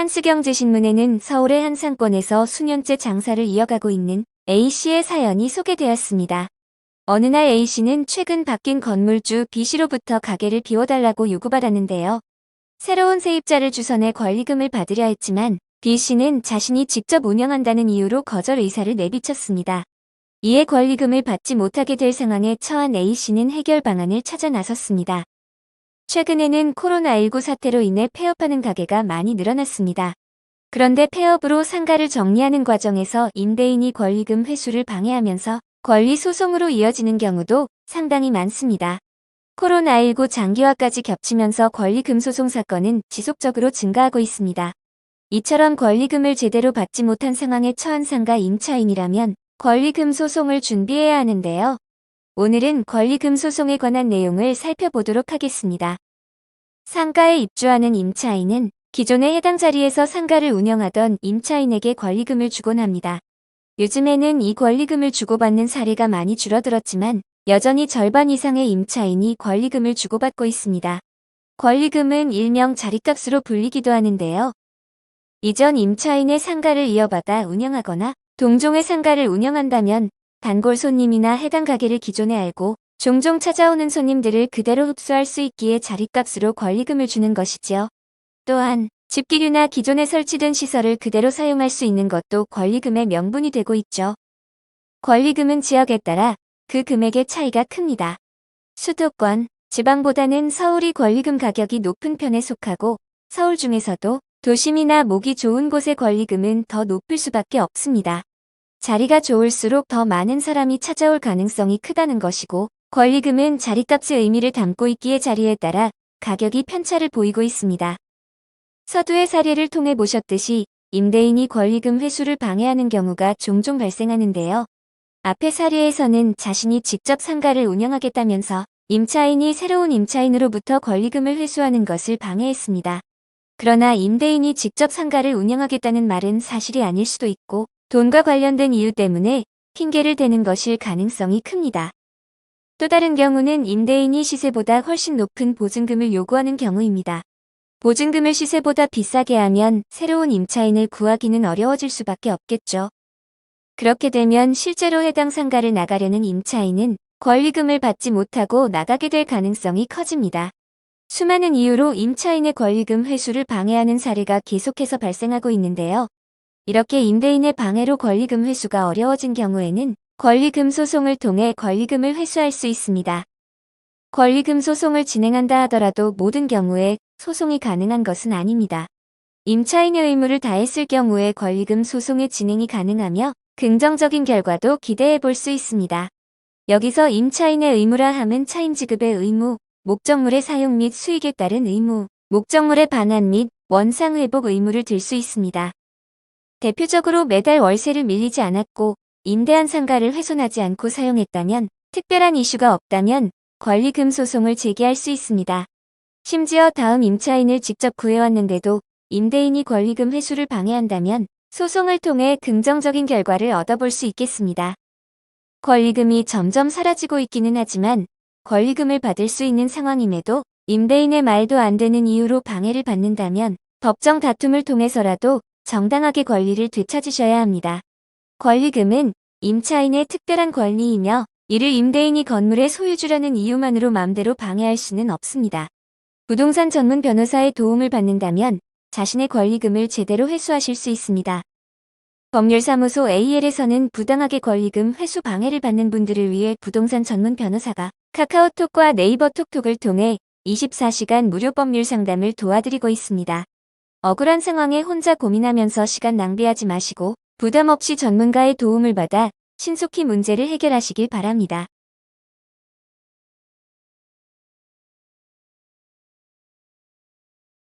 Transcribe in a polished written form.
한스경제신문에는 서울의 한 상권에서 수년째 장사를 이어가고 있는 A씨의 사연이 소개되었습니다. 어느 날 A씨는 최근 바뀐 건물주 B씨로부터 가게를 비워달라고 요구받았는데요. 새로운 세입자를 주선해 권리금을 받으려 했지만 B씨는 자신이 직접 운영한다는 이유로 거절 의사를 내비쳤습니다. 이에 권리금을 받지 못하게 될 상황에 처한 A씨는 해결 방안을 찾아 나섰습니다. 최근에는 코로나19 사태로 인해 폐업하는 가게가 많이 늘어났습니다. 그런데 폐업으로 상가를 정리하는 과정에서 임대인이 권리금 회수를 방해하면서 권리 소송으로 이어지는 경우도 상당히 많습니다. 코로나19 장기화까지 겹치면서 권리금 소송 사건은 지속적으로 증가하고 있습니다. 이처럼 권리금을 제대로 받지 못한 상황에 처한 상가 임차인이라면 권리금 소송을 준비해야 하는데요. 오늘은 권리금 소송에 관한 내용을 살펴보도록 하겠습니다. 상가에 입주하는 임차인은 기존에 해당 자리에서 상가를 운영하던 임차인에게 권리금을 주곤 합니다. 요즘에는 이 권리금을 주고받는 사례가 많이 줄어들었지만 여전히 절반 이상의 임차인이 권리금을 주고받고 있습니다. 권리금은 일명 자리값으로 불리기도 하는데요. 이전 임차인의 상가를 이어받아 운영하거나 동종의 상가를 운영한다면 단골 손님이나 해당 가게를 기존에 알고 종종 찾아오는 손님들을 그대로 흡수할 수 있기에 자리값으로 권리금을 주는 것이지요. 또한 집기류나 기존에 설치된 시설을 그대로 사용할 수 있는 것도 권리금의 명분이 되고 있죠. 권리금은 지역에 따라 그 금액의 차이가 큽니다. 수도권, 지방보다는 서울이 권리금 가격이 높은 편에 속하고 서울 중에서도 도심이나 목이 좋은 곳의 권리금은 더 높을 수밖에 없습니다. 자리가 좋을수록 더 많은 사람이 찾아올 가능성이 크다는 것이고 권리금은 자리값의 의미를 담고 있기에 자리에 따라 가격이 편차를 보이고 있습니다. 서두의 사례를 통해 보셨듯이 임대인이 권리금 회수를 방해하는 경우가 종종 발생하는데요. 앞의 사례에서는 자신이 직접 상가를 운영하겠다면서 임차인이 새로운 임차인으로부터 권리금을 회수하는 것을 방해했습니다. 그러나 임대인이 직접 상가를 운영하겠다는 말은 사실이 아닐 수도 있고 돈과 관련된 이유 때문에 핑계를 대는 것일 가능성이 큽니다. 또 다른 경우는 임대인이 시세보다 훨씬 높은 보증금을 요구하는 경우입니다. 보증금을 시세보다 비싸게 하면 새로운 임차인을 구하기는 어려워질 수밖에 없겠죠. 그렇게 되면 실제로 해당 상가를 나가려는 임차인은 권리금을 받지 못하고 나가게 될 가능성이 커집니다. 수많은 이유로 임차인의 권리금 회수를 방해하는 사례가 계속해서 발생하고 있는데요. 이렇게 임대인의 방해로 권리금 회수가 어려워진 경우에는 권리금 소송을 통해 권리금을 회수할 수 있습니다. 권리금 소송을 진행한다 하더라도 모든 경우에 소송이 가능한 것은 아닙니다. 임차인의 의무를 다했을 경우에 권리금 소송의 진행이 가능하며 긍정적인 결과도 기대해 볼 수 있습니다. 여기서 임차인의 의무라 함은 차임 지급의 의무, 목적물의 사용 및 수익에 따른 의무, 목적물의 반환 및 원상 회복 의무를 들 수 있습니다. 대표적으로 매달 월세를 밀리지 않았고 임대한 상가를 훼손하지 않고 사용했다면, 특별한 이슈가 없다면 권리금 소송을 제기할 수 있습니다. 심지어 다음 임차인을 직접 구해왔는데도 임대인이 권리금 회수를 방해한다면 소송을 통해 긍정적인 결과를 얻어볼 수 있겠습니다. 권리금이 점점 사라지고 있기는 하지만 권리금을 받을 수 있는 상황임에도 임대인의 말도 안 되는 이유로 방해를 받는다면 법정 다툼을 통해서라도 정당하게 권리를 되찾으셔야 합니다. 권리금은 임차인의 특별한 권리이며 이를 임대인이 건물의 소유주라는 이유만으로 마음대로 방해할 수는 없습니다. 부동산 전문 변호사의 도움을 받는다면 자신의 권리금을 제대로 회수하실 수 있습니다. 법률사무소 AL에서는 부당하게 권리금 회수 방해를 받는 분들을 위해 부동산 전문 변호사가 카카오톡과 네이버 톡톡을 통해 24시간 무료 법률 상담을 도와드리고 있습니다. 억울한 상황에 혼자 고민하면서 시간 낭비하지 마시고 부담 없이 전문가의 도움을 받아 신속히 문제를 해결하시길 바랍니다.